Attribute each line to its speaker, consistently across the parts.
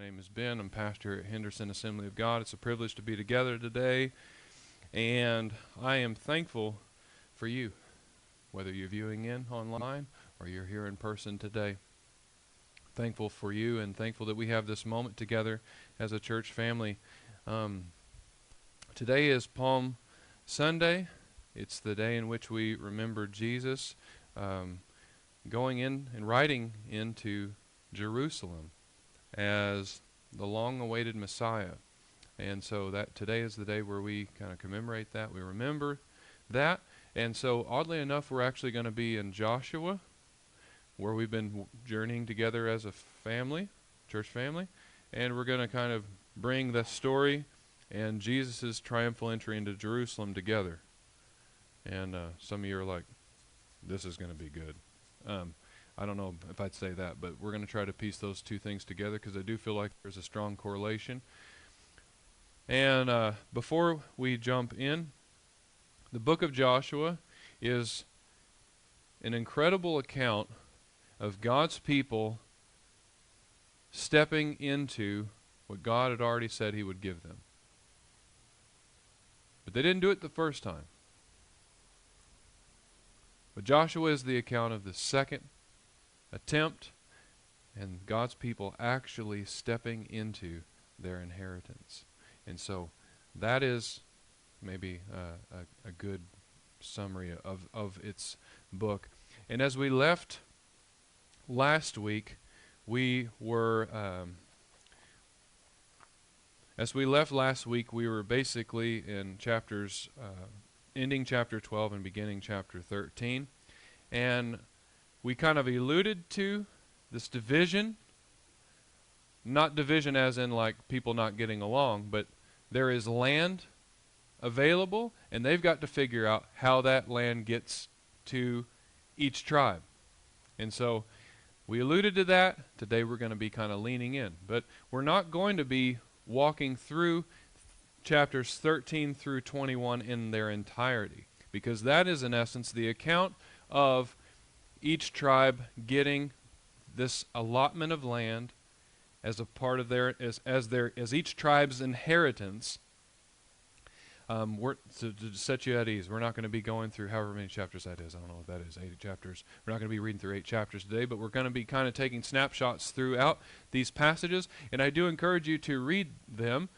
Speaker 1: My name is Ben. I'm pastor at Henderson Assembly of God. It's a privilege to be together today, and I am thankful for you, whether you're viewing in online or you're here in person today. Thankful for you and thankful that we have this moment together as a church family. Today is Palm Sunday. It's the day in which we remember Jesus going in and riding into Jerusalem as the long-awaited Messiah. And so that today is the day where we kind of commemorate that. We remember that. And so oddly enough, we're actually going to be in Joshua, where we've been journeying together as a family, church family. And we're going to kind of bring the story and Jesus' triumphal entry into Jerusalem together. And some of you are like, this is going to be good. I don't know if I'd say that, but we're going to try to piece those two things together because I do feel like there's a strong correlation. And before we jump in, the book of Joshua is an incredible account of God's people stepping into what God had already said He would give them. But they didn't do it the first time. But Joshua is the account of the second attempt and God's people actually stepping into their inheritance. And so that is maybe a good summary of its book. And as we left last week, we were basically in chapters ending chapter 12 and beginning chapter 13. And we kind of alluded to this division, not division as in like people not getting along, but there is land available, and they've got to figure out how that land gets to each tribe. And so we alluded to that. Today we're going to be kind of leaning in. But we're not going to be walking through chapters 13 through 21 in their entirety, because that is in essence the account of each tribe getting this allotment of land as a part of their as each tribe's inheritance. To set you at ease, we're not going to be going through however many chapters that is. I don't know what that is, 8 chapters. We're not going to be reading through 8 chapters today, but we're going to be kind of taking snapshots throughout these passages, and I do encourage you to read them.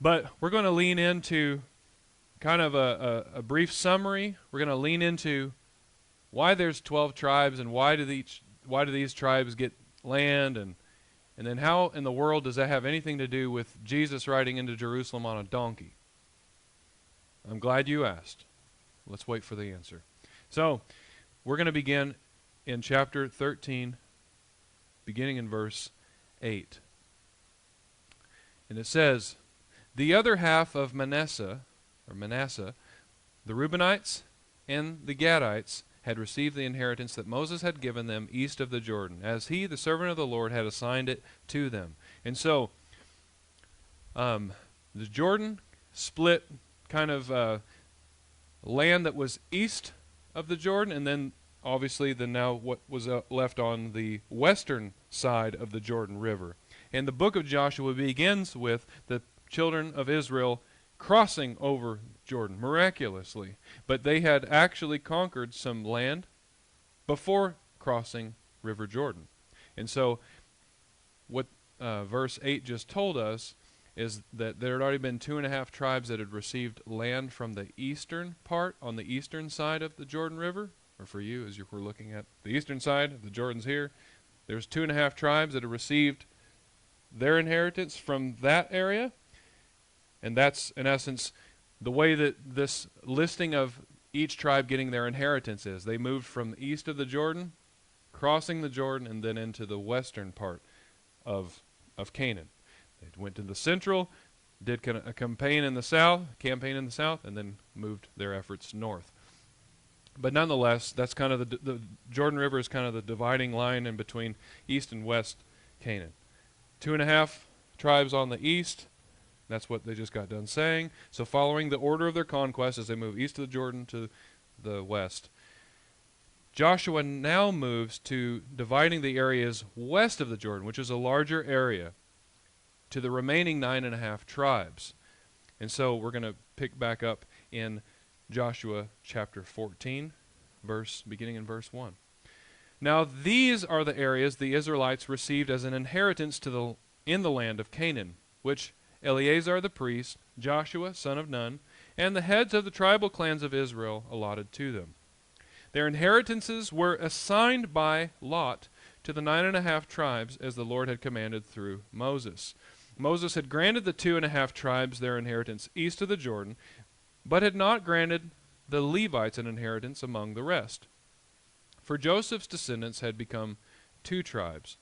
Speaker 1: But we're going to lean into kind of a brief summary. We're going to lean into why there's 12 tribes and why do these tribes get land, and then how in the world does that have anything to do with Jesus riding into Jerusalem on a donkey? I'm glad you asked. Let's wait for the answer. So, we're going to begin in chapter 13, beginning in verse 8. And it says, "The other half of Manasseh, the Reubenites and the Gadites, had received the inheritance that Moses had given them east of the Jordan, as he, the servant of the Lord, had assigned it to them." And so, the Jordan split kind of land that was east of the Jordan, and then obviously now what was left on the western side of the Jordan River. And the book of Joshua begins with the children of Israel crossing over Jordan miraculously. But they had actually conquered some land before crossing River Jordan. And so what verse 8 just told us is that there had already been 2.5 tribes that had received land from the eastern part, on the eastern side of the Jordan River. Or for you, as we're looking at the eastern side, the Jordan's here. There's 2.5 tribes that had received their inheritance from that area. And that's, in essence, the way that this listing of each tribe getting their inheritance is. They moved from the east of the Jordan, crossing the Jordan, and then into the western part of Canaan. They went to the central, did a campaign in the south, and then moved their efforts north. But nonetheless, that's kind of the Jordan River is kind of the dividing line in between east and west Canaan. 2.5 tribes on the east. That's what they just got done saying. So following the order of their conquest as they move east of the Jordan to the west, Joshua now moves to dividing the areas west of the Jordan, which is a larger area. to the remaining 9.5 tribes. And so we're going to pick back up in Joshua chapter 14, beginning in verse 1. Now these are the areas the Israelites received as an inheritance in the land of Canaan, which Eleazar the priest, Joshua son of Nun, and the heads of the tribal clans of Israel allotted to them. Their inheritances were assigned by lot to the 9.5 tribes as the Lord had commanded through Moses. Moses had granted the 2.5 tribes their inheritance east of the Jordan, but had not granted the Levites an inheritance among the rest. For Joseph's descendants had become 2 tribes.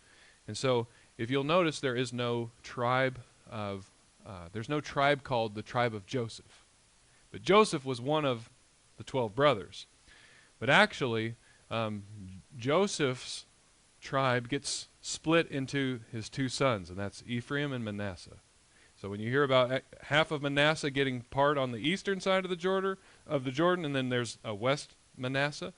Speaker 1: And so, if you'll notice, there's no tribe called the tribe of Joseph. But Joseph was one of the 12 brothers. But actually, Joseph's tribe gets split into his 2 sons, and that's Ephraim and Manasseh. So when you hear about half of Manasseh getting part on the eastern side of the Jordan, and then there's a west Manasseh,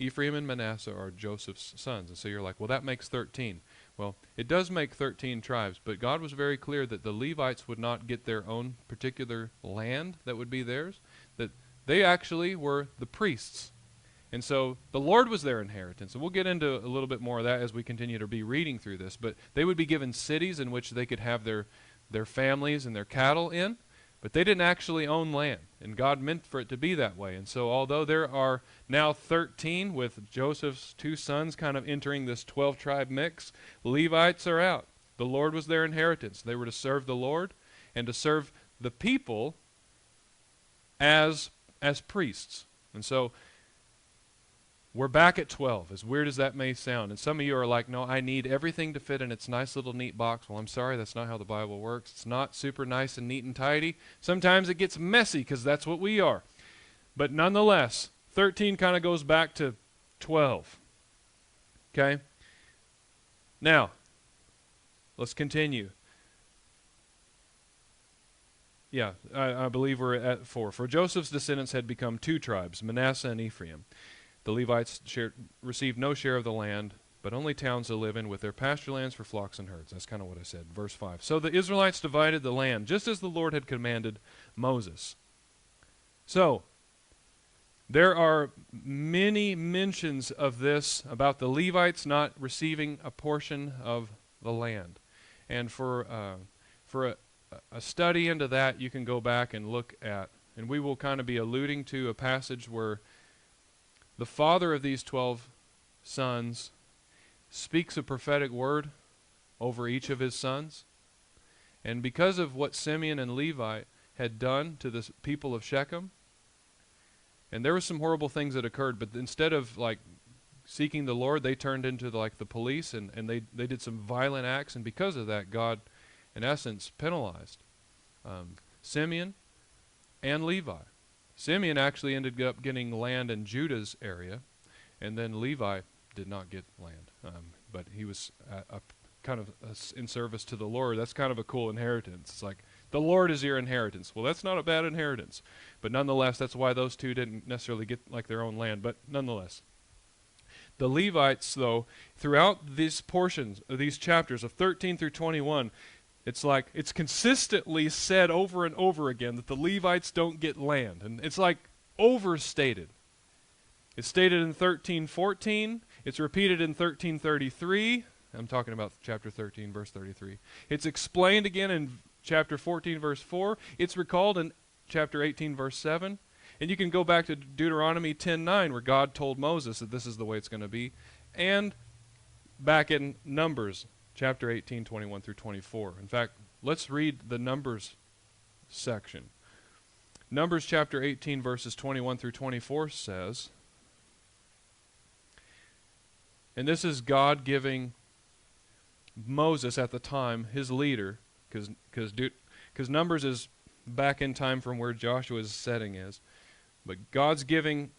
Speaker 1: Ephraim and Manasseh are Joseph's sons. And so you're like, well, that makes 13. Well, it does make 13 tribes, but God was very clear that the Levites would not get their own particular land that would be theirs, that they actually were the priests. And so the Lord was their inheritance. And we'll get into a little bit more of that as we continue to be reading through this. But they would be given cities in which they could have their families and their cattle in, but they didn't actually own land. And God meant for it to be that way. And so although there are now 13 with Joseph's 2 sons kind of entering this 12-tribe mix, Levites are out. The Lord was their inheritance. They were to serve the Lord and to serve the people as priests. And so we're back at 12, as weird as that may sound. And some of you are like, no, I need everything to fit in its nice little neat box. Well, I'm sorry, that's not how the Bible works. It's not super nice and neat and tidy. Sometimes it gets messy because that's what we are. But nonetheless, 13 kind of goes back to 12. Okay? Now, let's continue. Yeah, I believe we're at 4. For Joseph's descendants had become 2 tribes, Manasseh and Ephraim. The Levites received no share of the land, but only towns to live in with their pasture lands for flocks and herds. That's kind of what I said. Verse 5. So the Israelites divided the land, just as the Lord had commanded Moses. So, there are many mentions of this, about the Levites not receiving a portion of the land. And for a study into that, you can go back and look at, and we will kind of be alluding to a passage where the father of these 12 sons speaks a prophetic word over each of his sons. And because of what Simeon and Levi had done to the people of Shechem, and there were some horrible things that occurred, but instead of seeking the Lord, they turned into the police, and they did some violent acts, and because of that, God, in essence, penalized Simeon and Levi. Simeon actually ended up getting land in Judah's area, and then Levi did not get land, but he was kind of in service to the Lord. That's kind of a cool inheritance. It's like, the Lord is your inheritance. Well, that's not a bad inheritance, but nonetheless, that's why those 2 didn't necessarily get their own land, but nonetheless. The Levites, though, throughout these portions, these chapters of 13 through 21, it's consistently said over and over again that the Levites don't get land. And it's overstated. It's stated in 13:14. It's repeated in 13:33. I'm talking about chapter 13, verse 33. It's explained again in chapter 14, verse 4. It's recalled in chapter 18, verse 7. And you can go back to Deuteronomy 10:9, where God told Moses that this is the way it's going to be. And back in Numbers chapter 18, 21 through 24. In fact, let's read the Numbers section. Numbers chapter 18, verses 21 through 24 says, and this is God giving Moses at the time, his leader, because Numbers is back in time from where Joshua's setting is. But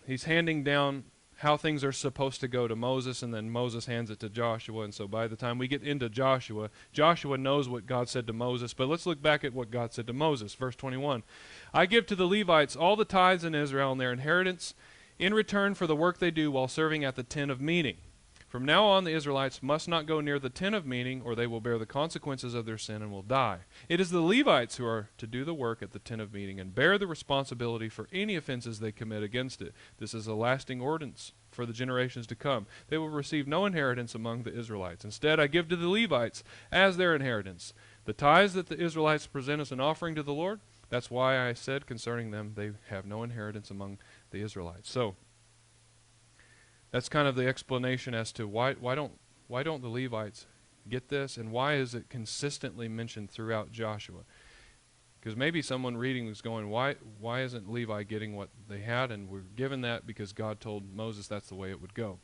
Speaker 1: he's handing down how things are supposed to go to Moses, and then Moses hands it to Joshua. And so by the time we get into Joshua, Joshua knows what God said to Moses. But let's look back at what God said to Moses. Verse 21. I give to the Levites all the tithes in Israel and their inheritance in return for the work they do while serving at the tent of meeting. From now on, the Israelites must not go near the tent of meeting, or they will bear the consequences of their sin and will die. It is the Levites who are to do the work at the tent of meeting and bear the responsibility for any offenses they commit against it. This is a lasting ordinance for the generations to come. They will receive no inheritance among the Israelites. Instead, I give to the Levites as their inheritance the tithes that the Israelites present as an offering to the Lord. That's why I said concerning them, they have no inheritance among the Israelites. So, that's kind of the explanation as to why don't the Levites get this, and why is it consistently mentioned throughout Joshua? Because maybe someone reading is going, why isn't Levi getting what they had? And we're given that because God told Moses that's the way it would go.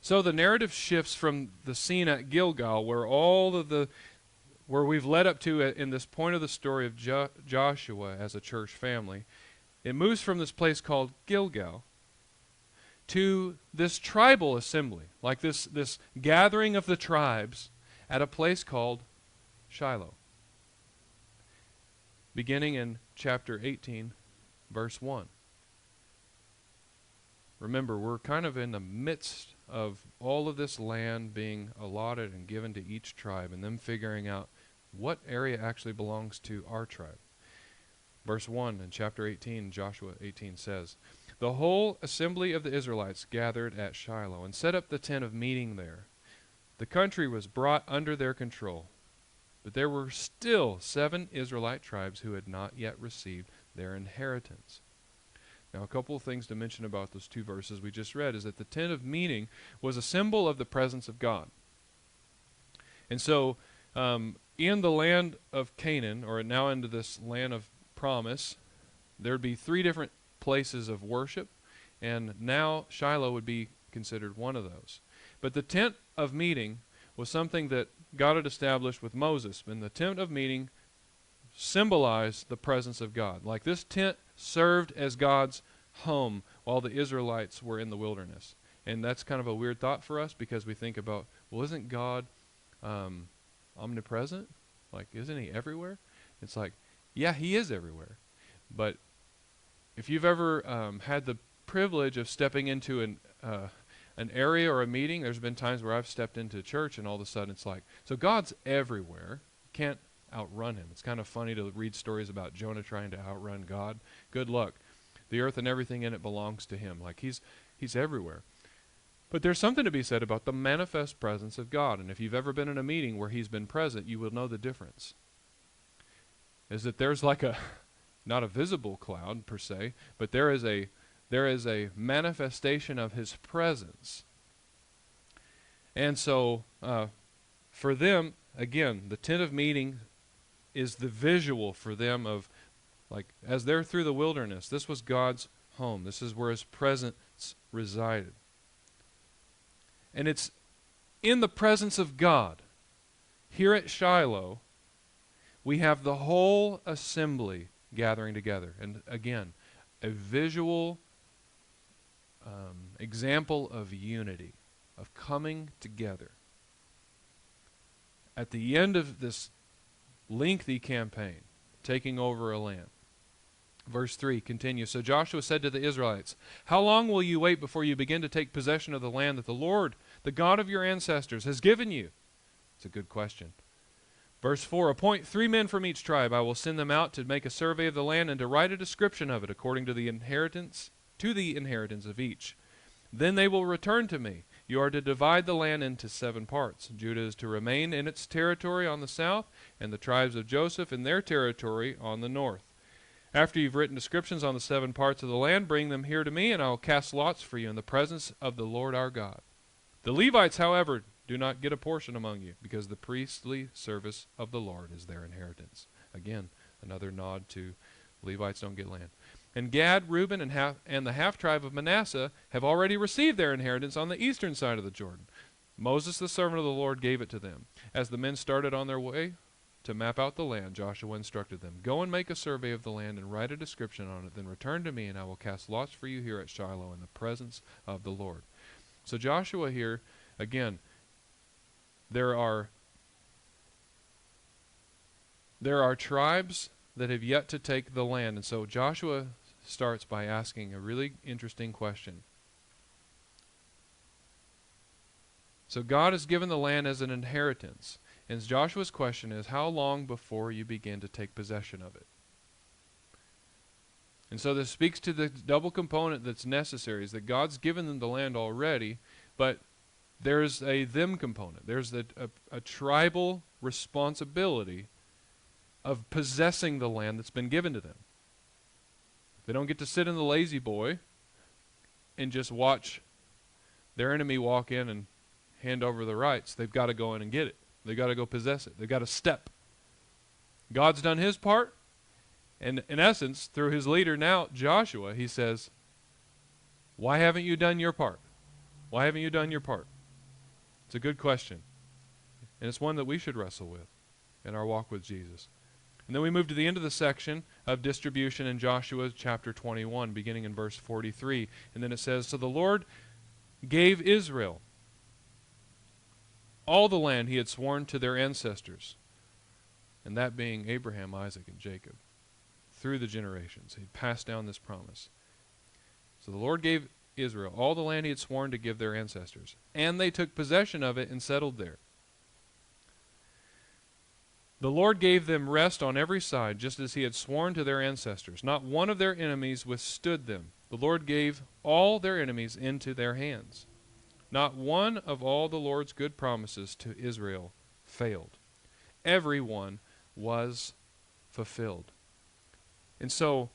Speaker 1: So the narrative shifts from the scene at Gilgal, where we've led up to in this point of the story of Joshua as a church family. It moves from this place called Gilgal to this tribal assembly, like this gathering of the tribes at a place called Shiloh, beginning in chapter 18, verse 1. Remember, we're kind of in the midst of all of this land being allotted and given to each tribe, and them figuring out what area actually belongs to our tribe. Verse 1 in chapter 18, Joshua 18 says, "The whole assembly of the Israelites gathered at Shiloh and set up the tent of meeting there. The country was brought under their control, but there were still 7 Israelite tribes who had not yet received their inheritance." Now, a couple of things to mention about those 2 verses we just read is that the tent of meeting was a symbol of the presence of God. And so, in the land of Canaan, or now into this land of promise, there would be 3 different places of worship, and now Shiloh would be considered one of those. But the tent of meeting was something that God had established with Moses, and the tent of meeting symbolized the presence of God. Like this tent served as God's home while the Israelites were in the wilderness. And that's kind of a weird thought for us, because we think about, well, isn't God omnipresent? Like, isn't he everywhere? It's like, yeah, he is everywhere. But if you've ever had the privilege of stepping into an area or a meeting, there's been times where I've stepped into church and all of a sudden it's like, so God's everywhere. Can't outrun him. It's kind of funny to read stories about Jonah trying to outrun God. Good luck. The earth and everything in it belongs to him. Like he's everywhere. But there's something to be said about the manifest presence of God. And if you've ever been in a meeting where he's been present, you will know the difference. Is that there's like not a visible cloud per se, but there is a manifestation of his presence. And so for them, again, the tent of meeting is the visual for them of, like, as they're through the wilderness, this was God's home. This is where his presence resided. And it's in the presence of God. Here at Shiloh, we have the whole assembly gathering together. And again, a visual example of unity, of coming together. At the end of this lengthy campaign, taking over a land. Verse 3 continues, "So Joshua said to the Israelites, 'How long will you wait before you begin to take possession of the land that the Lord, the God of your ancestors, has given you?'" It's a good question. Verse 4, "Appoint 3 men from each tribe. I will send them out to make a survey of the land and to write a description of it according to the inheritance of each. Then they will return to me. You are to divide the land into 7 parts. Judah is to remain in its territory on the south, and the tribes of Joseph in their territory on the north. After you've written descriptions on the 7 parts of the land, bring them here to me, and I will cast lots for you in the presence of the Lord our God. The Levites, however, do not get a portion among you, because the priestly service of the Lord is their inheritance." Again, another nod to Levites don't get land. "And Gad, Reuben, and the half-tribe of Manasseh have already received their inheritance on the eastern side of the Jordan. Moses, the servant of the Lord, gave it to them. As the men started on their way to map out the land, Joshua instructed them, 'Go and make a survey of the land and write a description on it. Then return to me, and I will cast lots for you here at Shiloh in the presence of the Lord.'" So Joshua here, again, there are tribes that have yet to take the land. And so Joshua starts by asking a really interesting question. So God has given the land as an inheritance. And Joshua's question is, how long before you begin to take possession of it? And so this speaks to the double component that's necessary, is that God's given them the land already, but there's a them component. There's a tribal responsibility of possessing the land that's been given to them. They don't get to sit in the lazy boy and just watch their enemy walk in and hand over the rights. They've got to go in and get it. They've got to go possess it. They've got to step. God's done his part, and in essence, through his leader now, Joshua, he says, why haven't you done your part? Why haven't you done your part? It's a good question, and it's one that we should wrestle with in our walk with Jesus. And then we move to the end of the section of distribution in Joshua chapter 21, beginning in verse 43. And then it says, so the Lord gave Israel all the land he had sworn to their ancestors, and that being Abraham, Isaac, and Jacob, through the generations. He passed down this promise. So the Lord gave Israel all the land he had sworn to give their ancestors, and they took possession of it and settled there. The Lord gave them rest on every side, just as he had sworn to their ancestors. Not one of their enemies withstood them. The Lord gave all their enemies into their hands. Not one of all the Lord's good promises to Israel failed. Every one was fulfilled. And so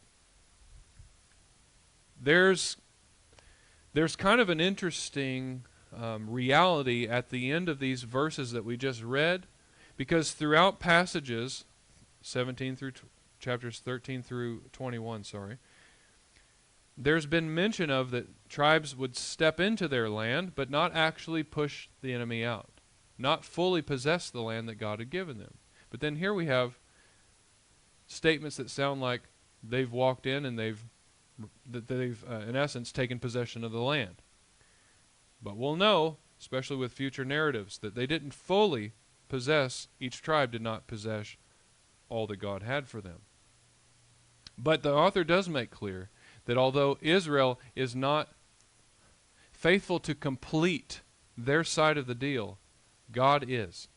Speaker 1: there's kind of an interesting reality at the end of these verses that we just read, because throughout passages, 17 through chapters 13 through 21, there's been mention of that tribes would step into their land, but not actually push the enemy out, not fully possess the land that God had given them. But then here we have statements that sound like they've walked in and they've in essence taken possession of the land. But we'll know, especially with future narratives, that they didn't fully possess, each tribe did not possess all that God had for them. But the author does make clear that although Israel is not faithful to complete their side of the deal, God is.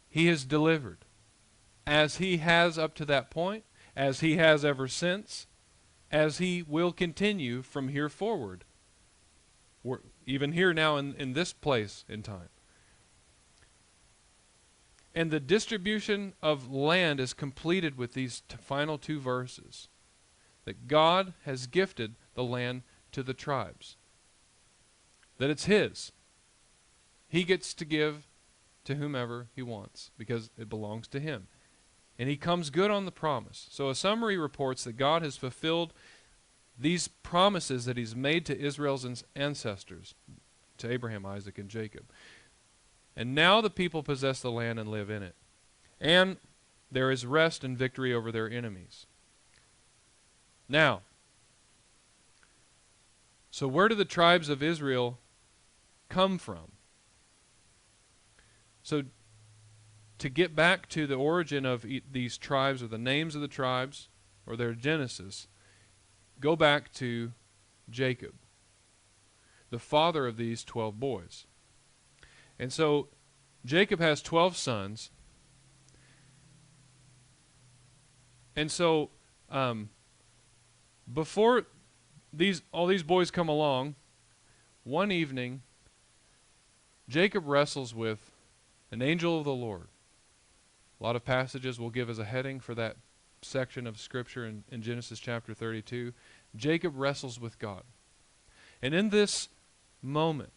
Speaker 1: He has delivered, as he has up to that point, as he has ever since, as he will continue from here forward. We're even here now in this place in time. And the distribution of land is completed with these final two verses. That God has gifted the land to the tribes. That it's his. He gets to give to whomever he wants because it belongs to him. And he comes good on the promise. So a summary reports that God has fulfilled these promises that he's made to Israel's ancestors, to Abraham, Isaac, and Jacob. And now the people possess the land and live in it. And there is rest and victory over their enemies. Now, so where do the tribes of Israel come from? So to get back to the origin of these tribes, or the names of the tribes, or their genesis, go back to Jacob, the father of these 12 boys. And so Jacob has 12 sons. And so before all these boys come along, one evening Jacob wrestles with an angel of the Lord. A lot of passages will give as a heading for that section of Scripture in Genesis chapter 32. Jacob wrestles with God. And in this moment,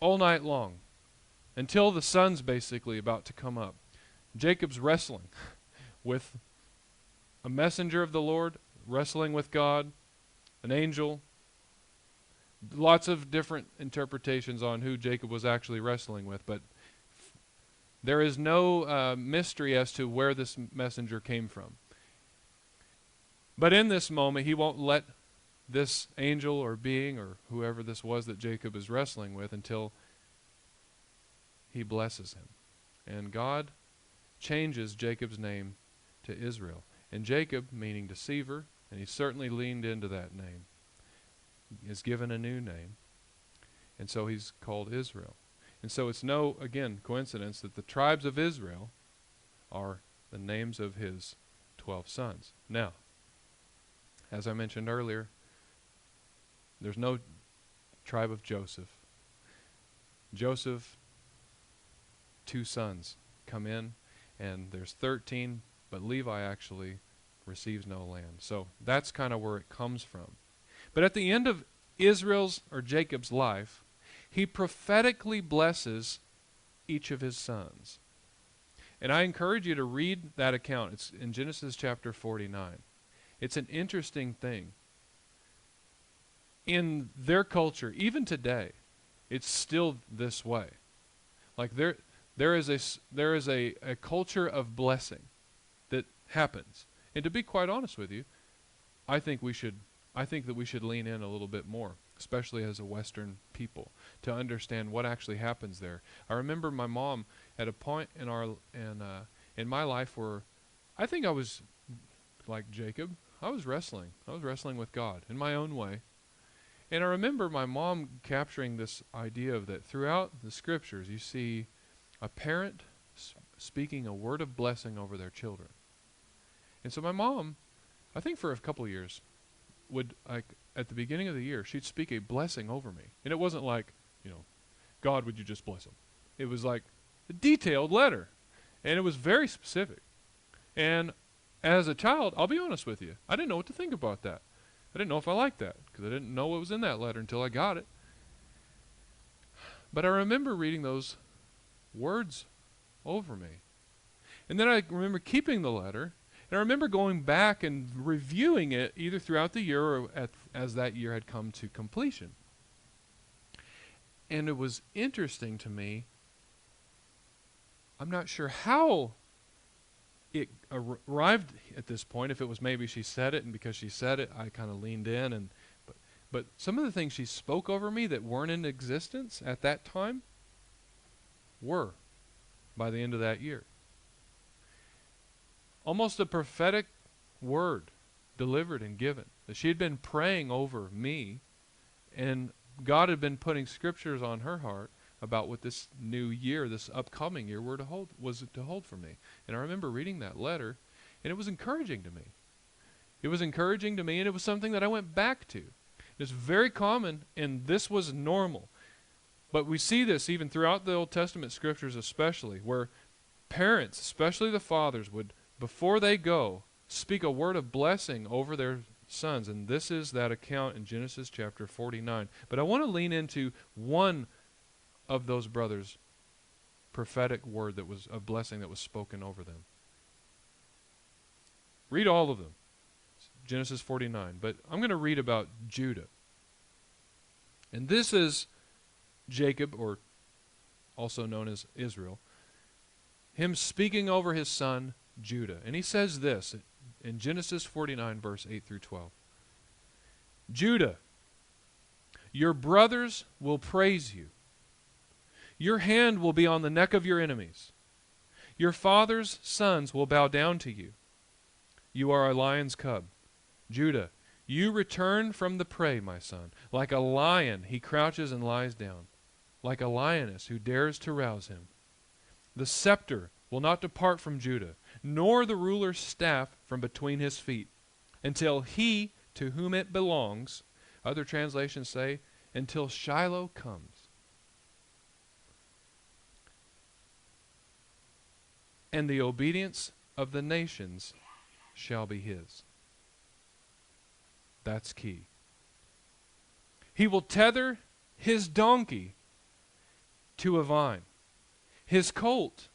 Speaker 1: all night long, until the sun's basically about to come up, Jacob's wrestling with a messenger of the Lord, wrestling with God, an angel. Lots of different interpretations on who Jacob was actually wrestling with, but there is no mystery as to where this messenger came from. But in this moment, he won't let this angel or being or whoever this was that Jacob is wrestling with until he blesses him. And God changes Jacob's name to Israel. And Jacob, meaning deceiver, and he certainly leaned into that name, is given a new name. And so he's called Israel. And so it's no, again, coincidence that the tribes of Israel are the names of his 12 sons. Now, as I mentioned earlier, there's no tribe of Joseph. Joseph, 2 sons come in, and there's 13, but Levi actually receives no land. So that's kind of where it comes from. But at the end of Israel's or Jacob's life, he prophetically blesses each of his sons. And I encourage you to read that account. It's in Genesis chapter 49. It's an interesting thing. In their culture, even today, it's still this way. Like there is a culture of blessing that happens. And to be quite honest with you, I think that we should lean in a little bit more, especially as a Western people, to understand what actually happens there. I remember my mom at a point in my life where I think I was like Jacob. I was wrestling with God in my own way. And I remember my mom capturing this idea of that throughout the scriptures you see a parent speaking a word of blessing over their children. And so my mom, I think for a couple of years, would, like, at the beginning of the year, she'd speak a blessing over me. And it wasn't like, God, would you just bless them? It was like a detailed letter. And it was very specific. And as a child, I'll be honest with you, I didn't know what to think about that. I didn't know if I liked that, because I didn't know what was in that letter until I got it. But I remember reading those words over me. And then I remember keeping the letter, and I remember going back and reviewing it either throughout the year or as that year had come to completion. And it was interesting to me. I'm not sure how it arrived at this point, if it was maybe she said it, and because she said it, I kind of leaned in. But some of the things she spoke over me that weren't in existence at that time were by the end of that year. Almost a prophetic word delivered and given, that she had been praying over me, and God had been putting scriptures on her heart about what this new year, this upcoming year, was to hold for me. And I remember reading that letter, and it was encouraging to me. It was encouraging to me, and it was something that I went back to. It's very common, and this was normal. But we see this even throughout the Old Testament scriptures especially, where parents, especially the fathers, would, before they go, speak a word of blessing over their sons. And this is that account in Genesis chapter 49. But I want to lean into one of those brothers' prophetic word that was of blessing that was spoken over them. Read all of them. Genesis 49. But I'm going to read about Judah. And this is Jacob, or also known as Israel, him speaking over his son Judah. And he says this in Genesis 49, verse 8 through 12. Judah, your brothers will praise you. Your hand will be on the neck of your enemies. Your father's sons will bow down to you. You are a lion's cub. Judah, you return from the prey, my son. Like a lion, he crouches and lies down. Like a lioness who dares to rouse him. The scepter will not depart from Judah, nor the ruler's staff from between his feet, until he to whom it belongs, other translations say, until Shiloh comes. And the obedience of the nations shall be his. That's key. He will tether his donkey to a vine, his colt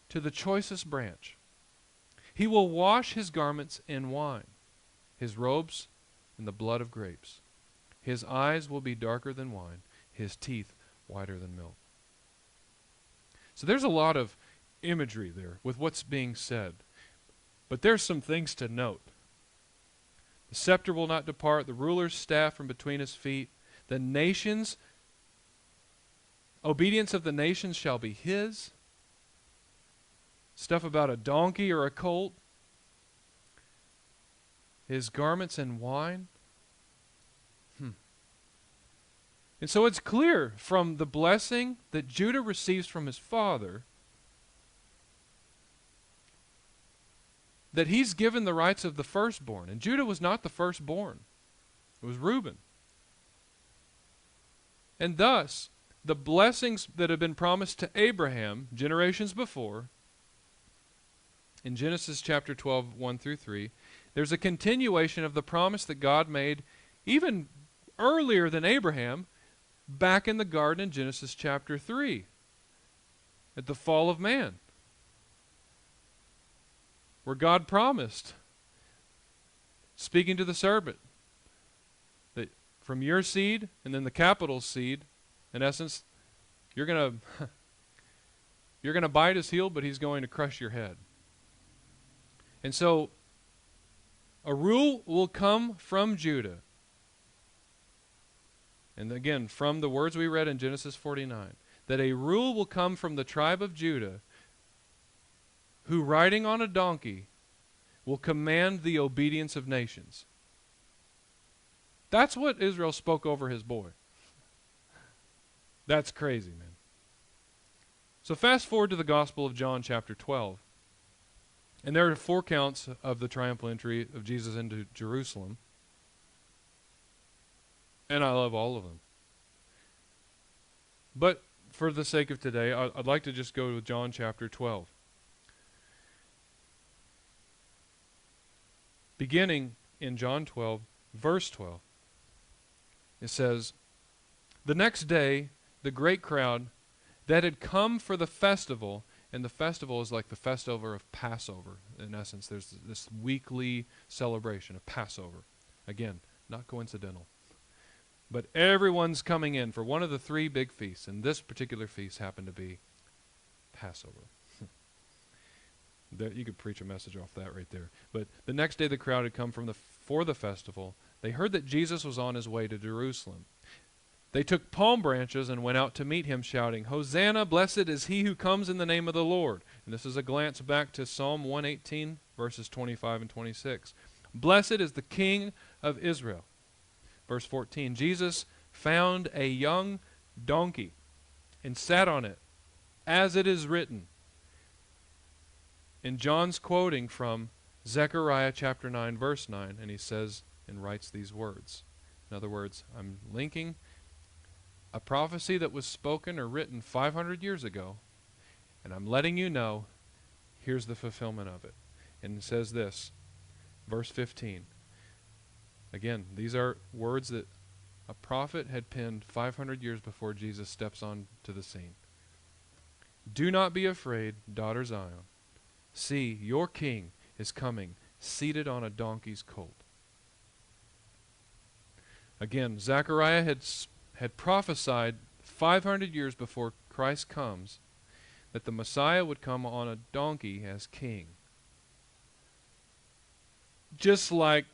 Speaker 1: to the choicest branch. He will wash his garments in wine, his robes in the blood of grapes. His eyes will be darker than wine, his teeth whiter than milk. So there's a lot of imagery there with what's being said. But there's some things to note. The scepter will not depart, the ruler's staff from between his feet. The nations, obedience of the nations shall be his. Stuff about a donkey or a colt. His garments in wine. And so it's clear from the blessing that Judah receives from his father that he's given the rights of the firstborn. And Judah was not the firstborn. It was Reuben. And thus, the blessings that have been promised to Abraham generations before, in Genesis chapter 12, 1 through 3, there's a continuation of the promise that God made even earlier than Abraham, back in the garden in Genesis chapter 3, at the fall of man, where God promised, speaking to the serpent, that from your seed, and then the capital seed, in essence, you're going to bite his heel, but he's going to crush your head. And so, a rule will come from Judah. And again, from the words we read in Genesis 49, that a rule will come from the tribe of Judah, who riding on a donkey will command the obedience of nations. That's what Israel spoke over his boy. That's crazy, man. So fast forward to the Gospel of John chapter 12. And there are 4 accounts of the triumphal entry of Jesus into Jerusalem. And I love all of them. But for the sake of today, I'd like to just go to John chapter 12. Beginning in John 12, verse 12, it says, "The next day, the great crowd that had come for the festival," and the festival is like the festival of Passover. In essence, there's this weekly celebration of Passover. Again, not coincidental. But everyone's coming in for one of the 3 big feasts, and this particular feast happened to be Passover. You could preach a message off that right there. But the next day the crowd had come for the festival. They heard that Jesus was on his way to Jerusalem. They took palm branches and went out to meet him, shouting, "Hosanna, blessed is he who comes in the name of the Lord." And this is a glance back to Psalm 118, verses 25 and 26. "Blessed is the King of Israel." Verse 14, "Jesus found a young donkey and sat on it, as it is written." And John's quoting from Zechariah chapter 9, verse 9, and he says and writes these words. In other words, I'm linking a prophecy that was spoken or written 500 years ago, and I'm letting you know, here's the fulfillment of it. And it says this, verse 15. Again, these are words that a prophet had penned 500 years before Jesus steps on to the scene. "Do not be afraid, daughter Zion. See, your king is coming, seated on a donkey's colt." Again, Zechariah had prophesied 500 years before Christ comes that the Messiah would come on a donkey as king. Just like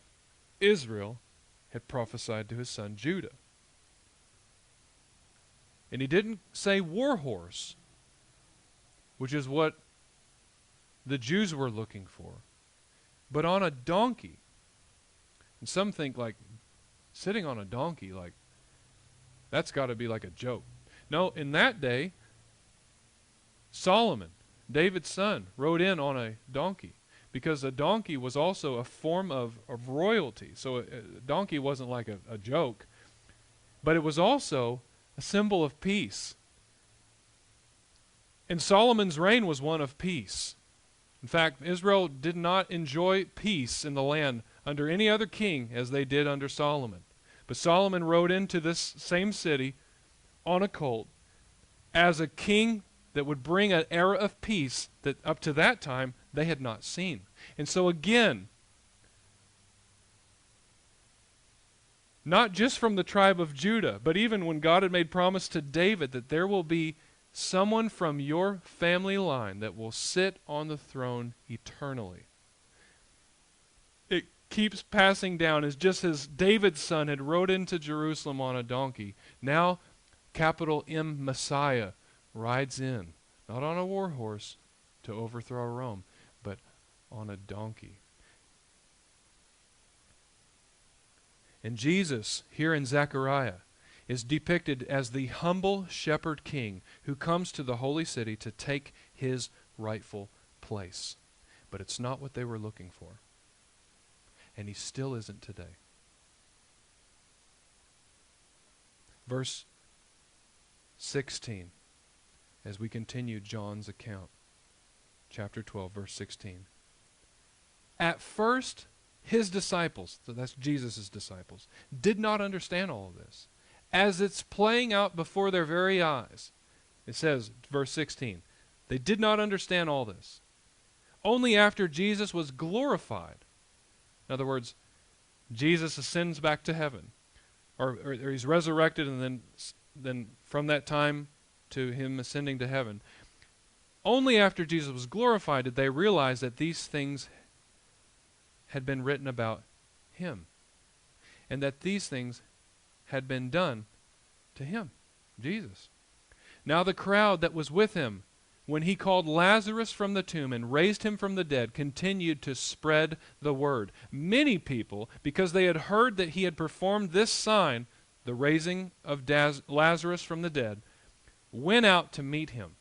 Speaker 1: Israel had prophesied to his son Judah. And he didn't say war horse, which is what the Jews were looking for, but on a donkey. And some think like sitting on a donkey, like that's got to be like a joke. No, in that day, Solomon, David's son, rode in on a donkey, because a donkey was also a form of royalty. So a donkey wasn't like a joke, but it was also a symbol of peace. And Solomon's reign was one of peace. In fact, Israel did not enjoy peace in the land under any other king as they did under Solomon. But Solomon rode into this same city on a colt as a king that would bring an era of peace that up to that time they had not seen. And so again, not just from the tribe of Judah, but even when God had made promise to David that there will be someone from your family line that will sit on the throne eternally. It keeps passing down, as just as David's son had rode into Jerusalem on a donkey. Now, capital M Messiah rides in, not on a war horse to overthrow Rome, but on a donkey. And Jesus, here in Zechariah, is depicted as the humble shepherd king who comes to the holy city to take his rightful place. But it's not what they were looking for. And he still isn't today. Verse 16, as we continue John's account. Chapter 12, verse 16. At first, his disciples, so that's Jesus' disciples, did not understand all of this. As it's playing out before their very eyes, it says, verse 16, they did not understand all this. Only after Jesus was glorified. In other words, Jesus ascends back to heaven, or he's resurrected, and then from that time to him ascending to heaven, only after Jesus was glorified did they realize that these things had been written about him, and that these things had been done to him, Jesus. Now the crowd that was with him when he called Lazarus from the tomb and raised him from the dead continued to spread the word. Many people, because they had heard that he had performed this sign, the raising of Lazarus from the dead, went out to meet him.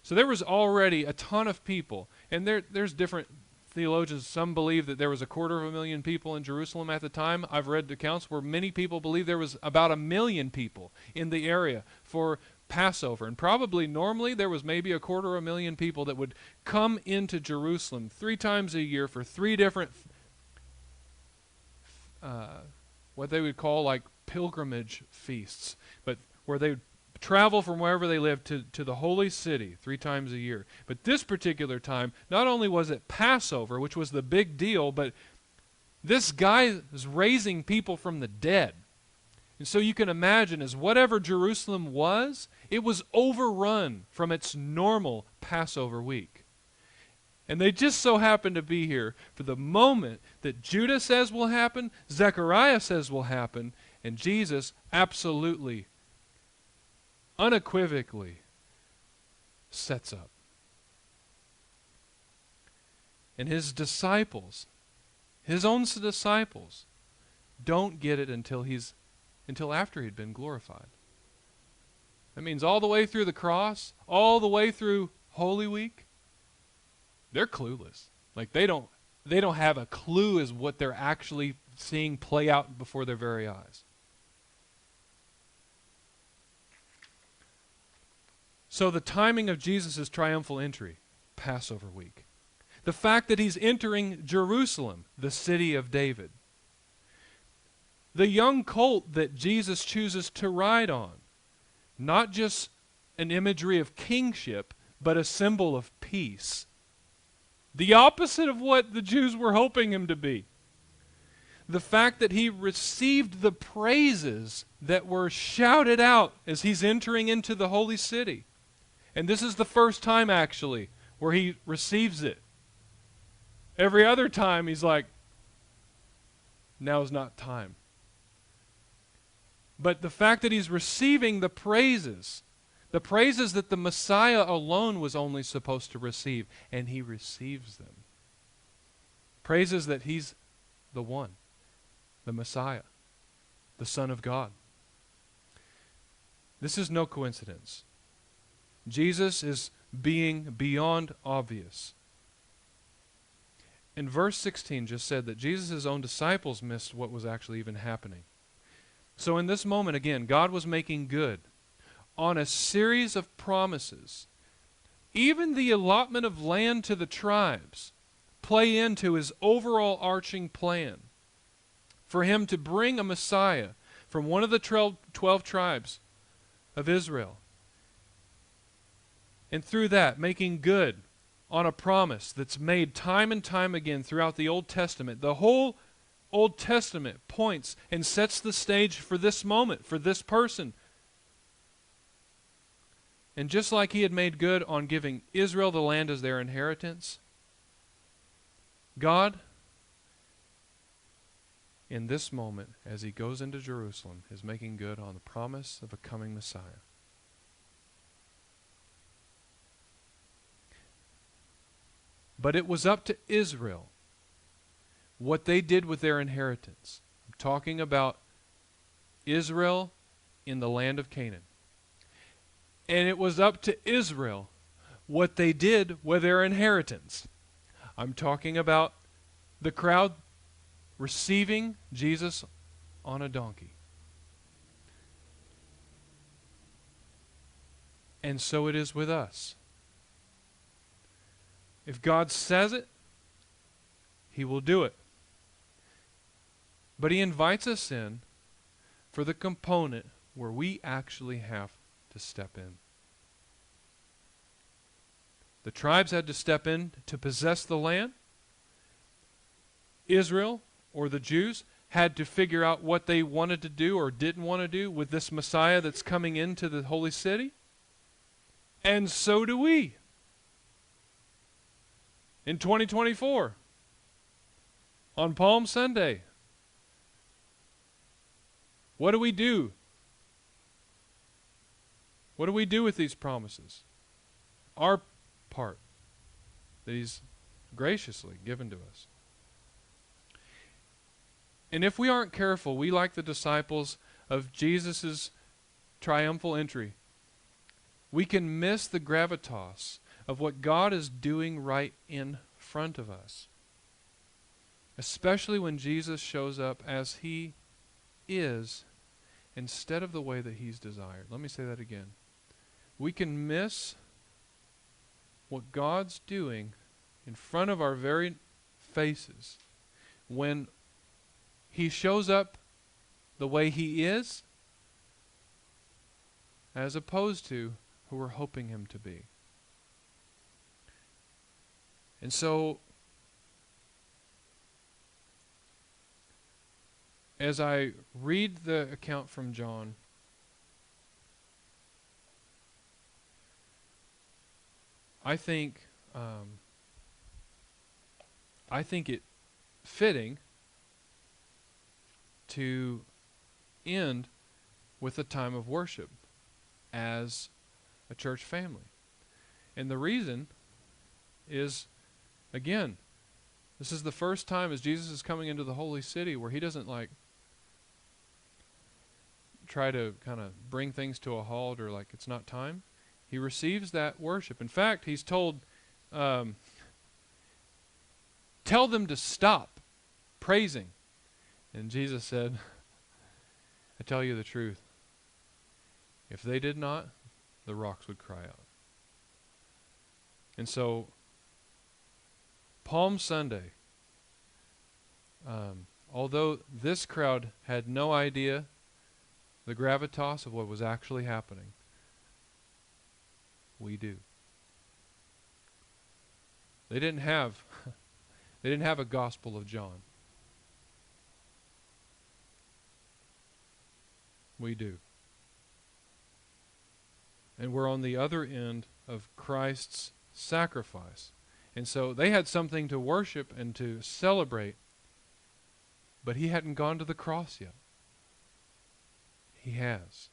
Speaker 1: So there was already a ton of people, and there's different theologians. Some believe that there was 250,000 people in Jerusalem at the time. I've read accounts where many people believe there was about 1 million people in the area for Passover. And probably normally there was maybe 250,000 people that would come into Jerusalem 3 times a year for 3 different, what they would call like pilgrimage feasts, but where they would travel from wherever they lived to the holy city 3 times a year. But this particular time, not only was it Passover, which was the big deal, but this guy is raising people from the dead. And so you can imagine, as whatever Jerusalem was, it was overrun from its normal Passover week. And they just so happen to be here for the moment that Judah says will happen, Zechariah says will happen, and Jesus absolutely, unequivocally sets up. And his disciples, his own disciples, don't get it until after he'd been glorified. That means all the way through the cross, all the way through Holy Week, they're clueless. Like they don't have a clue as what they're actually seeing play out before their very eyes. So the timing of Jesus' triumphal entry, Passover week. The fact that he's entering Jerusalem, the city of David. The young colt that Jesus chooses to ride on. Not just an imagery of kingship, but a symbol of peace. The opposite of what the Jews were hoping him to be. The fact that he received the praises that were shouted out as he's entering into the holy city. And this is the first time, actually, where he receives it. Every other time, he's like, now's not time. But the fact that he's receiving the praises that the Messiah alone was only supposed to receive, and he receives them. Praises that he's the one, the Messiah, the Son of God. This is no coincidence. Jesus is being beyond obvious. And verse 16 just said that Jesus' own disciples missed what was actually even happening. So in this moment, again, God was making good on a series of promises. Even the allotment of land to the tribes play into his overall arching plan for him to bring a Messiah from one of the 12 tribes of Israel. And through that, making good on a promise that's made time and time again throughout the Old Testament. The whole Old Testament points and sets the stage for this moment, for this person. And just like he had made good on giving Israel the land as their inheritance, God, in this moment, as he goes into Jerusalem, is making good on the promise of a coming Messiah. But it was up to Israel what they did with their inheritance. I'm talking about Israel in the land of Canaan. And it was up to Israel what they did with their inheritance. I'm talking about the crowd receiving Jesus on a donkey. And so it is with us. If God says it, He will do it. But He invites us in for the component where we actually have to step in. The tribes had to step in to possess the land. Israel, or the Jews, had to figure out what they wanted to do or didn't want to do with this Messiah that's coming into the holy city. And so do we. In 2024, on Palm Sunday, what do we do? What do we do with these promises? Our part that He's graciously given to us. And if we aren't careful, we, like the disciples of Jesus' triumphal entry, we can miss the gravitas of what God is doing right in front of us. Especially when Jesus shows up as He is instead of the way that He's desired. Let me say that again. We can miss what God's doing in front of our very faces when He shows up the way He is as opposed to who we're hoping Him to be. And so, as I read the account from John, I think it fitting to end with a time of worship as a church family. And the reason is, again, this is the first time as Jesus is coming into the holy city where He doesn't like try to kind of bring things to a halt or like it's not time. He receives that worship. In fact, He's told, tell them to stop praising. And Jesus said, I tell you the truth. If they did not, the rocks would cry out. And so, Palm Sunday, although this crowd had no idea the gravitas of what was actually happening, we do. They didn't have a Gospel of John. We do. And we're on the other end of Christ's sacrifice. And so they had something to worship and to celebrate, but He hadn't gone to the cross yet. He has.